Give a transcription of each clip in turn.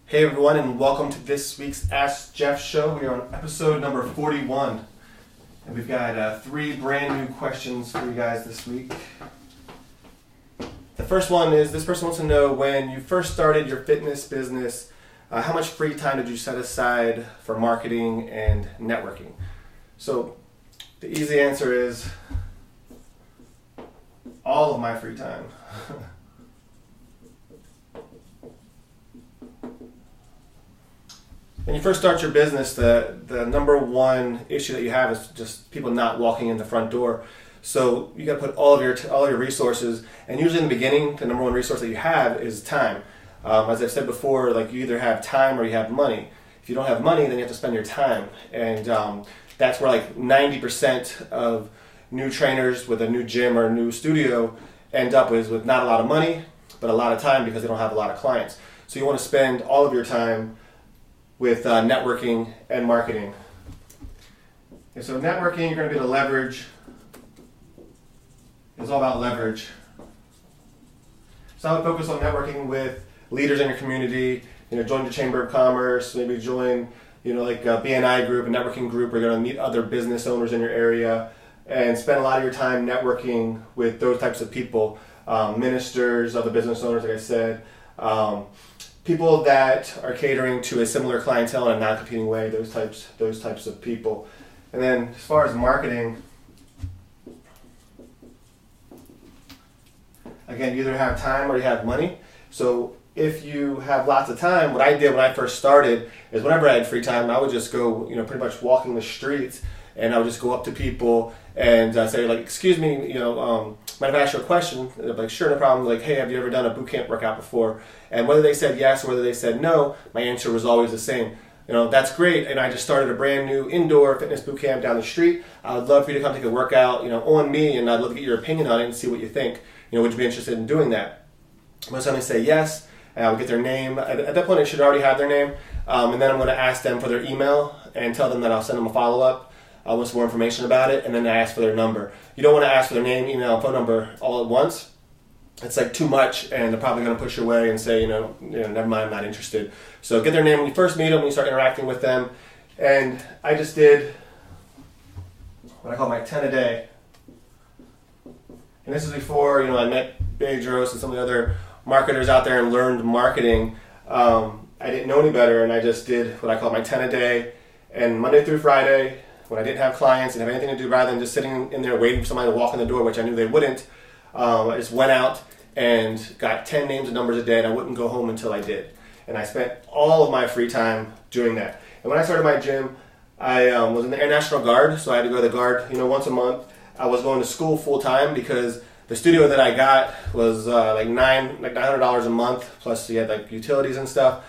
Hey everyone, and welcome to this week's Ask Jeff show. We are on episode number 41, and we've got three brand new questions for you guys this week. The first one is, this person wants to know, when you first started your fitness business, how much free time did you set aside for marketing and networking? So the easy answer is all of my free time. When you first start your business, the number one issue that you have is just people not walking in the front door. So you got to put all of your resources, and usually in the beginning, the number one resource that you have is time. As I've said before, like, you either have time or you have money. If you don't have money, then you have to spend your time, and that's where like 90% of new trainers with a new gym or a new studio end up with not a lot of money, but a lot of time because they don't have a lot of clients. So you want to spend all of your time with networking and marketing. And so networking, you're going to be able to leverage. It's all about leverage. So I would focus on networking with leaders in your community. Join the Chamber of Commerce. Maybe join, like a BNI group, a networking group. Where you're going to meet other business owners in your area and spend a lot of your time networking with those types of people, ministers, other business owners, like I said. People that are catering to a similar clientele in a non-competing way, those types of people. And then as far as marketing, again, you either have time or you have money. So if you have lots of time, what I did when I first started is whenever I had free time, I would just go, pretty much walking the streets, and I would just go up to people and say, like, excuse me, mind if I ask you a question? They'd be like, sure, no problem. Like, hey, have you ever done a boot camp workout before? And whether they said yes or whether they said no, my answer was always the same. That's great, and I just started a brand new indoor fitness boot camp down the street. I would love for you to come take a workout, on me, and I'd love to get your opinion on it and see what you think. Would you be interested in doing that? Most times they say yes, and I would get their name. At that point, I should already have their name, and then I'm going to ask them for their email and tell them that I'll send them a follow-up with some more information about it, and then I ask for their number. You don't want to ask for their name, email, and phone number all at once. It's like too much, and they're probably going to push you away and say, never mind, I'm not interested. So get their name when you first meet them, when you start interacting with them. And I just did what I call my 10 a day. And this is before, I met Bedros and some of the other marketers out there and learned marketing. I didn't know any better, and I just did what I call my 10 a day. And Monday through Friday, when I didn't have clients and have anything to do rather than just sitting in there waiting for somebody to walk in the door, which I knew they wouldn't, I just went out and got 10 names and numbers a day, and I wouldn't go home until I did. And I spent all of my free time doing that. And when I started my gym, I was in the Air National Guard, so I had to go to the Guard, once a month. I was going to school full time because the studio that I got was like $900 a month, plus you had like utilities and stuff.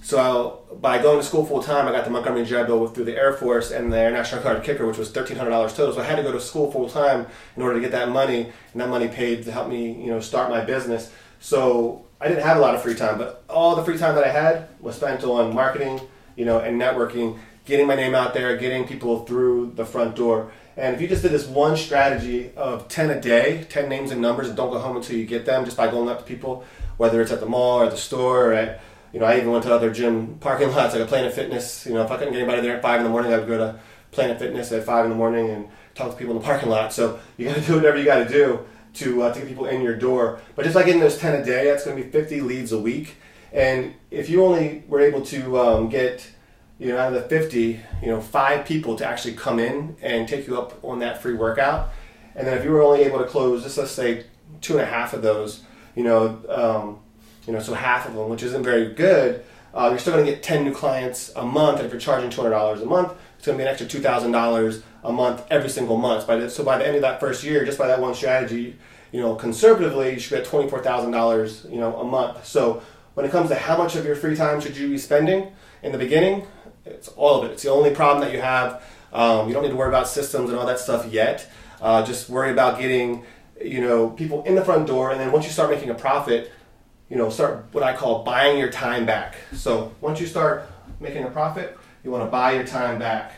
So by going to school full time, I got the Montgomery GI Bill through the Air Force and the Air National Guard kicker, which was $1,300 total. So I had to go to school full time in order to get that money, and that money paid to help me, start my business. So I didn't have a lot of free time, but all the free time that I had was spent on marketing, and networking, getting my name out there, getting people through the front door. And if you just did this one strategy of 10 a day, 10 names and numbers, and don't go home until you get them, just by going up to people, whether it's at the mall or the store or at, I even went to other gym parking lots, like a Planet Fitness. If I couldn't get anybody there at 5 in the morning, I would go to Planet Fitness at 5 in the morning and talk to people in the parking lot. So you got to do whatever you got to do to get people in your door. But just by getting those 10 a day, that's going to be 50 leads a week. And if you only were able to get, out of the 50, 5 people to actually come in and take you up on that free workout, and then if you were only able to close, just let's say 2.5 of those, so half of them, which isn't very good, you're still going to get 10 new clients a month, and if you're charging $200 a month, it's going to be an extra $2,000 a month every single month. So by the end of that first year, just by that one strategy, conservatively, you should get $24,000, a month. So when it comes to how much of your free time should you be spending in the beginning, it's all of it. It's the only problem that you have. You don't need to worry about systems and all that stuff yet. Just worry about getting, people in the front door, and then once you start making a profit, start what I call buying your time back. So once you start making a profit, you want to buy your time back.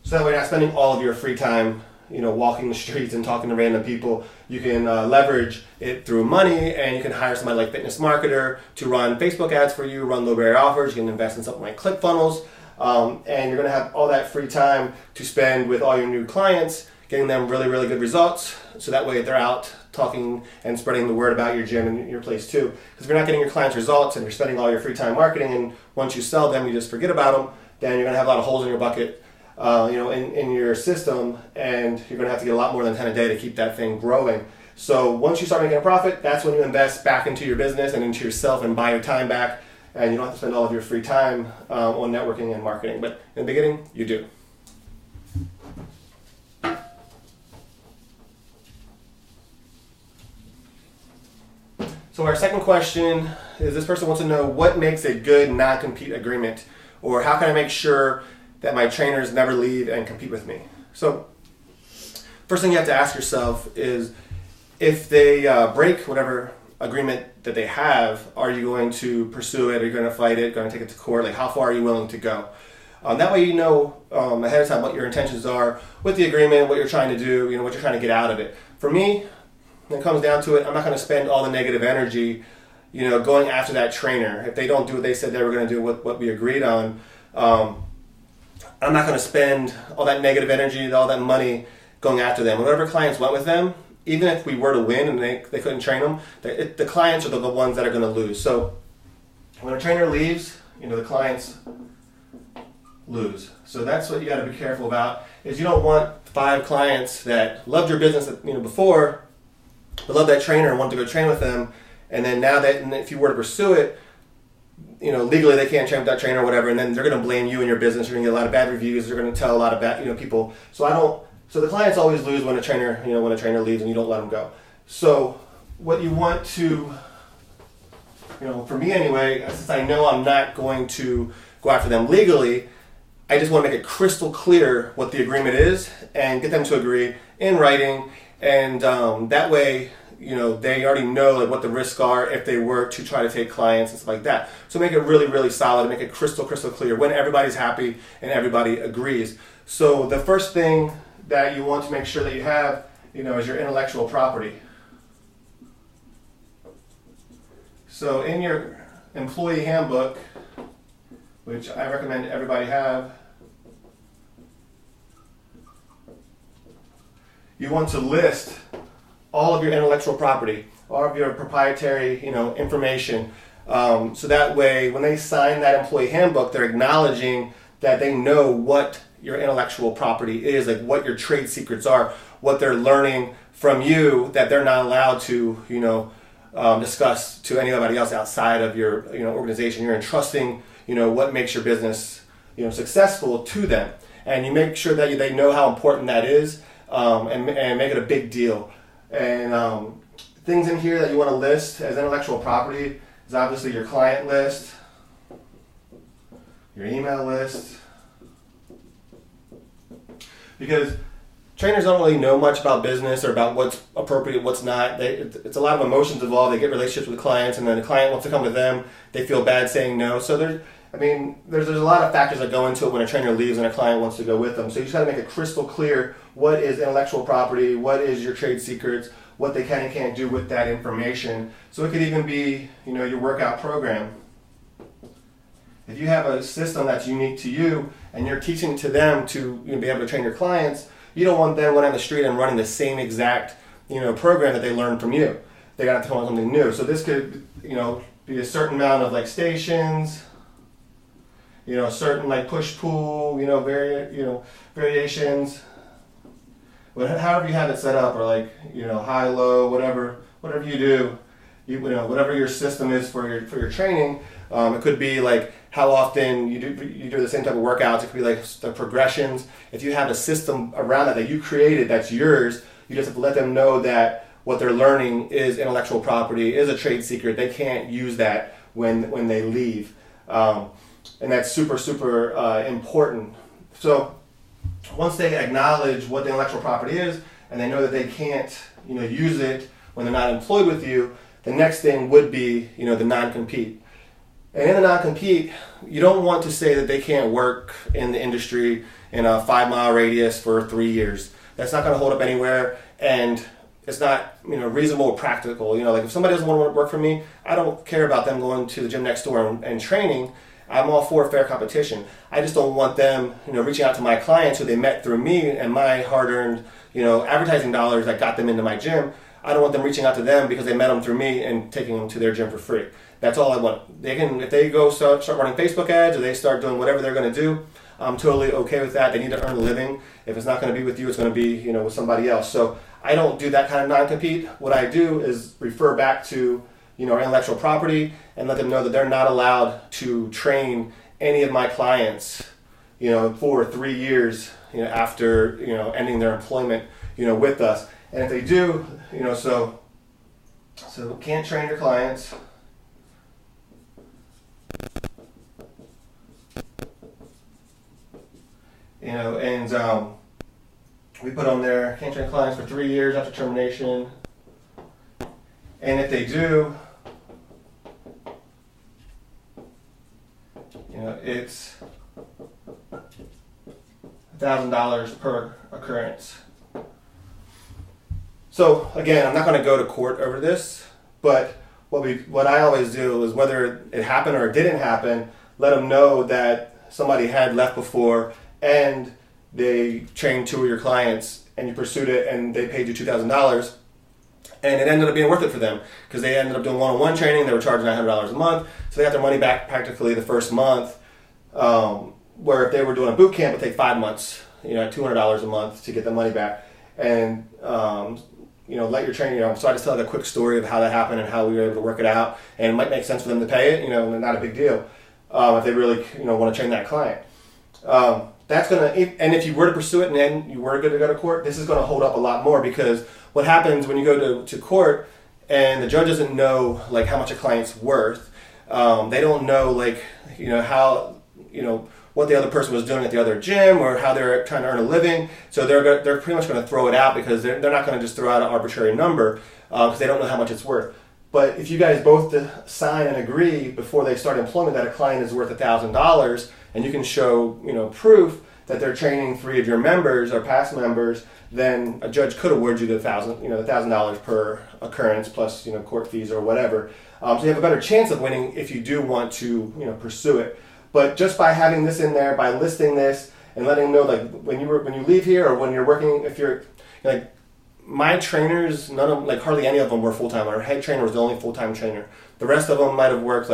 So that way you're not spending all of your free time walking the streets and talking to random people. You can leverage it through money, and you can hire somebody like Fitness Marketer to run Facebook ads for you, run low barrier offers. You can invest in something like ClickFunnels, and you're going to have all that free time to spend with all your new clients, getting them really, really good results. So that way they're out talking and spreading the word about your gym and your place too. Because if you're not getting your clients results and you're spending all your free time marketing, and once you sell them, you just forget about them, then you're going to have a lot of holes in your bucket, in your system, and you're going to have to get a lot more than 10 a day to keep that thing growing. So once you start making a profit, that's when you invest back into your business and into yourself and buy your time back, and you don't have to spend all of your free time on networking and marketing. But in the beginning, you do. So our second question is, this person wants to know what makes a good non-compete agreement, or how can I make sure that my trainers never leave and compete with me? So first thing you have to ask yourself is, if they break whatever agreement that they have, are you going to pursue it? Are you going to fight it? Going to take it to court? Like, how far are you willing to go? That way you know ahead of time what your intentions are with the agreement, what you're trying to do, what you're trying to get out of it. For me, when it comes down to it, I'm not going to spend all the negative energy, going after that trainer. If they don't do what they said they were going to do, what we agreed on, I'm not going to spend all that negative energy, all that money going after them. Whatever clients went with them, even if we were to win and they couldn't train them, the clients are the ones that are going to lose. So when a trainer leaves, the clients lose. So that's what you got to be careful about, is you don't want 5 clients that loved your business before, but love that trainer and want to go train with them, and then now that, and if you were to pursue it, legally they can't train with that trainer or whatever, and then they're going to blame you and your business. You're going to get a lot of bad reviews. They're going to tell a lot of bad, people. So the clients always lose when a trainer, leaves and you don't let them go. So what you want to, for me anyway, since I know I'm not going to go after them legally, I just want to make it crystal clear what the agreement is and get them to agree in writing. And that way, they already know what the risks are if they were to try to take clients and stuff like that. So make it really, really solid, make it crystal clear when everybody's happy and everybody agrees. So the first thing that you want to make sure that you have, is your intellectual property. So in your employee handbook, which I recommend everybody have, you want to list all of your intellectual property, all of your proprietary, information. So that way, when they sign that employee handbook, they're acknowledging that they know what your intellectual property is, like what your trade secrets are, what they're learning from you that they're not allowed to, discuss to anybody else outside of your, organization. You're entrusting, what makes your business, successful to them, and you make sure that they know how important that is. And make it a big deal. And things in here that you want to list as intellectual property is obviously your client list, your email list, because trainers don't really know much about business or about what's appropriate, what's not. It's a lot of emotions involved. They get relationships with clients, and then the client wants to come to them. They feel bad saying no. So there's a lot of factors that go into it when a trainer leaves and a client wants to go with them. So you just got to make it crystal clear what is intellectual property, what is your trade secrets, what they can and can't do with that information. So it could even be, your workout program. If you have a system that's unique to you and you're teaching it to them to be able to train your clients, you don't want them going on the street and running the same exact, program that they learned from you. They got to come up with something new. So this could, be a certain amount of stations, certain push-pull, variations. But however you have it set up, or high, low, whatever you do, whatever your system is for your training. It could be how often you do the same type of workouts. It could be the progressions. If you have a system around that you created that's yours, you just have to let them know that what they're learning is intellectual property, is a trade secret. They can't use that when they leave. And that's super, super important. So once they acknowledge what the intellectual property is, and they know that they can't, use it when they're not employed with you, the next thing would be, the non-compete. And in the non-compete, you don't want to say that they can't work in the industry in a 5-mile radius for 3 years. that's not going to hold up anywhere, and it's not reasonable or practical. Like if somebody doesn't want to work for me, I don't care about them going to the gym next door and training. I'm all for fair competition. I just don't want them reaching out to my clients who they met through me and my hard-earned advertising dollars that got them into my gym. I don't want them reaching out to them because they met them through me and taking them to their gym for free. That's all I want. They can, if they go start running Facebook ads or they start doing whatever they're going to do, I'm totally okay with that. They need to earn a living. If it's not going to be with you, it's going to be with somebody else. So I don't do that kind of non-compete. What I do is refer back to our intellectual property and let them know that they're not allowed to train any of my clients for 3 years after ending their employment with us. And if they do, so can't train your clients. And we put on there, can't train clients for 3 years after termination. And if they do, it's $1,000 per occurrence. So again, I'm not going to go to court over this, but what I always do is, whether it happened or it didn't happen, let them know that somebody had left before and they trained 2 of your clients and you pursued it and they paid you $2,000, and it ended up being worth it for them because they ended up doing one-on-one training. They were charging $900 a month, so they got their money back practically the first month. Where if they were doing a boot camp, it would take 5 months, at $200 a month to get the money back. And let your trainer, so I just tell a quick story of how that happened and how we were able to work it out, and it might make sense for them to pay it, not a big deal if they really want to train that client. That's gonna, and if you were to pursue it and then you were going to go to court, this is going to hold up a lot more, because what happens when you go to court and the judge doesn't know how much a client's worth, they don't know how what the other person was doing at the other gym or how they're trying to earn a living. So they're pretty much going to throw it out, because they're not going to just throw out an arbitrary number because they don't know how much it's worth. But if you guys both sign and agree before they start employment that a client is worth $1,000, and you can show proof that they're training 3 of your members or past members, then a judge could award you the $1,000 per occurrence plus court fees or whatever. So you have a better chance of winning if you do want to pursue it. But just by having this in there, by listing this and letting them know, when you leave here or when you're working, if you're my trainers, none of hardly any of them were full-time. Our head trainer was the only full-time trainer. The rest of them might have worked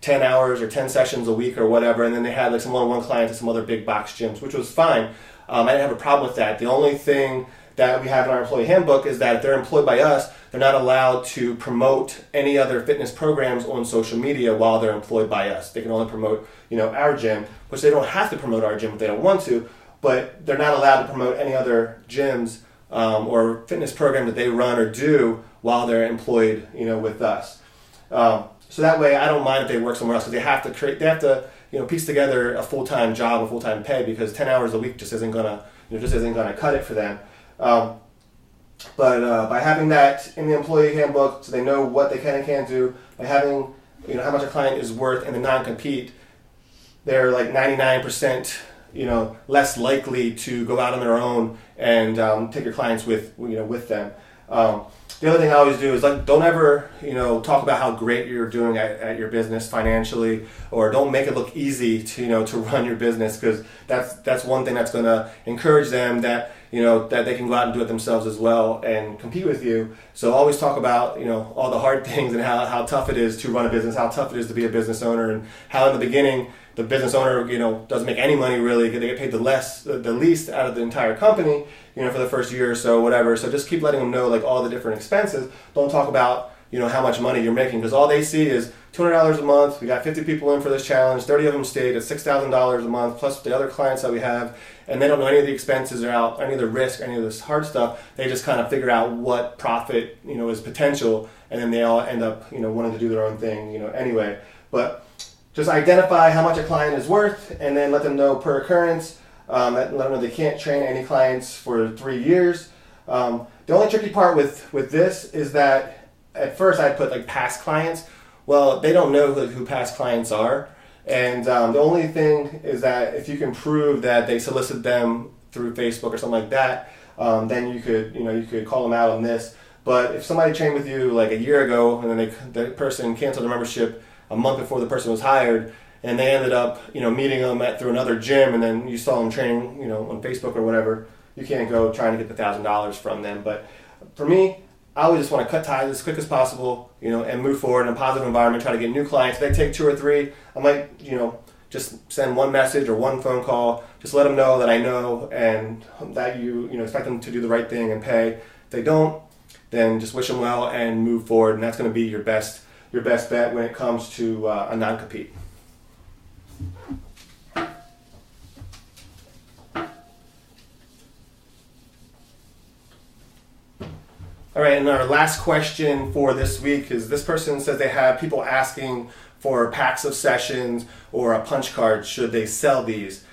10 hours or 10 sessions a week or whatever, and then they had some one-on-one clients at some other big box gyms, which was fine. I didn't have a problem with that. The only thing that we have in our employee handbook is that if they're employed by us, they're not allowed to promote any other fitness programs on social media while they're employed by us. They can only promote, our gym, which they don't have to promote our gym if they don't want to, but they're not allowed to promote any other gyms or fitness program that they run or do while they're employed, with us. So that way, I don't mind if they work somewhere else, because they have to piece together a full-time job, a full-time pay, because 10 hours a week just isn't gonna cut it for them. But by having that in the employee handbook, so they know what they can and can't do, by having how much a client is worth in the non-compete, they're 99% less likely to go out on their own and take your clients with them. The other thing I always do is don't ever talk about how great you're doing at your business financially, or don't make it look easy to run your business, because that's one thing that's going to encourage them that that they can go out and do it themselves as well and compete with you. So always talk about all the hard things and how tough it is to run a business, how tough it is to be a business owner, and how in the beginning the business owner doesn't make any money really. They get paid the least out of the entire company for the first year or so, whatever. So just keep letting them know all the different expenses. Don't talk about how much money you're making, because all they see is $200 a month. We got 50 people in for this challenge. 30 of them stayed at $6,000 a month, plus the other clients that we have, and they don't know any of the expenses or any of the risk, any of this hard stuff. They just kind of figure out what profit is potential, and then they all end up wanting to do their own thing anyway. But just identify how much a client is worth, and then let them know per occurrence. Let them know they can't train any clients for 3 years. The only tricky part with this is that at first I put past clients. Well, they don't know who past clients are, and the only thing is that if you can prove that they solicited them through Facebook or something like that, then you could call them out on this. But if somebody trained with you like a year ago and then the person canceled their membership a month before the person was hired, and they ended up meeting them through another gym, and then you saw them training on Facebook or whatever, you can't go trying to get the $1,000 from them. But for me, I always just want to cut ties as quick as possible, and move forward in a positive environment, try to get new clients. If they take 2 or 3, I might, just send one message or one phone call, just let them know that I know and that you expect them to do the right thing and pay. If they don't, then just wish them well and move forward, and that's going to be your best bet when it comes to a non-compete. All right, and our last question for this week is, this person says they have people asking for packs of sessions or a punch card. Should they sell these?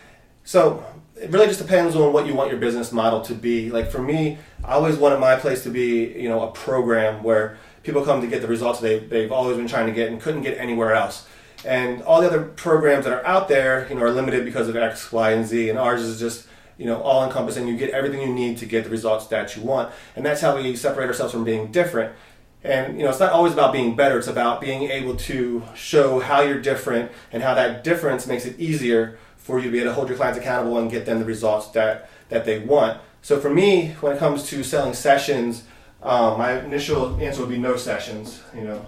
So it really just depends on what you want your business model to be. Like for me, I always wanted my place to be, a program where people come to get the results they've always been trying to get and couldn't get anywhere else. And all the other programs that are out there, are limited because of X, Y, and Z, and ours is just all encompassing. You get everything you need to get the results that you want. And that's how we separate ourselves from being different. And it's not always about being better, it's about being able to show how you're different and how that difference makes it easier for you to be able to hold your clients accountable and get them the results that they want. So for me, when it comes to selling sessions, my initial answer would be no sessions, no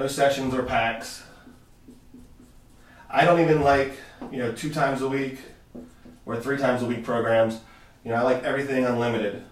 sessions or packs. I don't even like 2 times a week or 3 times a week programs. I like everything unlimited.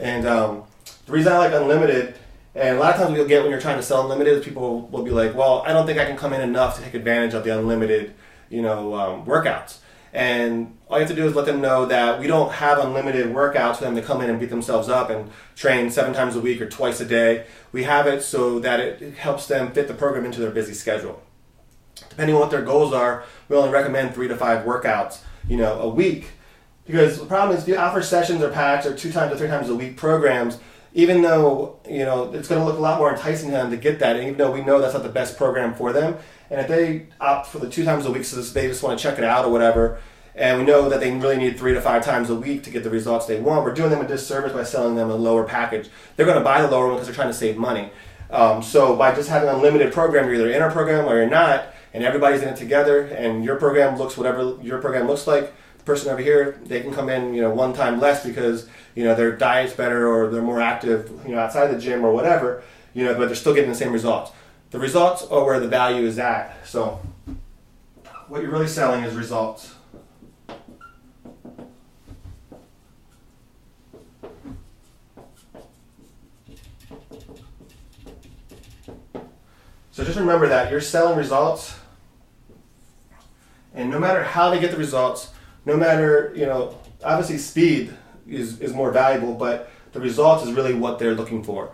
And the reason I like unlimited, and a lot of times you'll get when you're trying to sell unlimited, people will be like, well, I don't think I can come in enough to take advantage of the unlimited workouts. And all you have to do is let them know that we don't have unlimited workouts for them to come in and beat themselves up and train 7 times a week or twice a day. We have it so that it helps them fit the program into their busy schedule. Depending on what their goals are, we only recommend 3 to 5 workouts, a week. Because the problem is, if you offer sessions or packs or 2 times or 3 times a week programs, even though it's going to look a lot more enticing to them to get that, and even though we know that's not the best program for them, and if they opt for the 2 times a week, so they just want to check it out or whatever, and we know that they really need 3 to 5 times a week to get the results they want, we're doing them a disservice by selling them a lower package. They're going to buy the lower one because they're trying to save money. So by just having a limited program, you're either in our program or you're not, and everybody's in it together, and your program looks whatever your program looks like. The person over here, they can come in 1 time less because their diet's better or they're more active outside the gym or whatever, but they're still getting the same results. The results are where the value is at. So what you're really selling is results. So just remember that you're selling results, and no matter how they get the results, no matter, obviously speed is more valuable, but the results is really what they're looking for.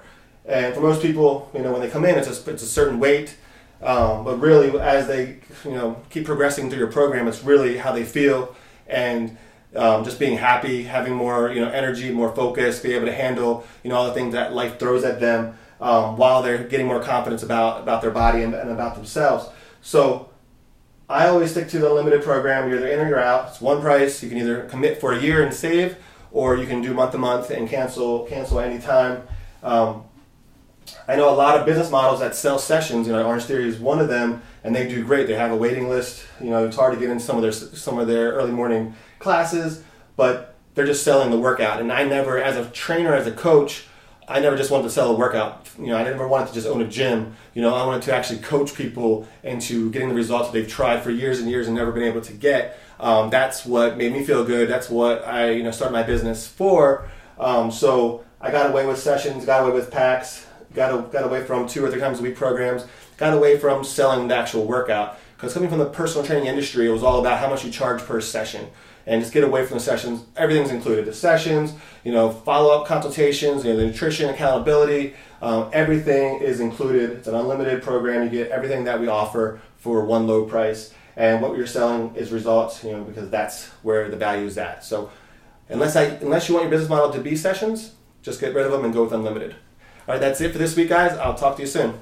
And for most people, when they come in, it's a certain weight, but really as they, keep progressing through your program, it's really how they feel, and just being happy, having more, energy, more focus, be able to handle, all the things that life throws at them, while they're getting more confidence about their body and about themselves. So I always stick to the limited program. You're either in or you're out. It's one price. You can either commit for a year and save, or you can do month to month and cancel anytime. I know a lot of business models that sell sessions. Orange Theory is one of them, and they do great. They have a waiting list. It's hard to get in some of their early morning classes, but they're just selling the workout. And I never, as a trainer, as a coach, I never just wanted to sell a workout. I never wanted to just own a gym. I wanted to actually coach people into getting the results that they've tried for years and years and never been able to get. That's what made me feel good. That's what I started my business for. So I got away with sessions, got away with packs, got away from 2 or 3 times a week programs, got away from selling the actual workout. Because coming from the personal training industry, it was all about how much you charge per session. And just get away from the sessions. Everything's included. The sessions, follow-up consultations, the nutrition, accountability, everything is included. It's an unlimited program. You get everything that we offer for one low price. And what you're selling is results, because that's where the value is at. So unless you want your business model to be sessions, just get rid of them and go with unlimited. All right, that's it for this week, guys. I'll talk to you soon.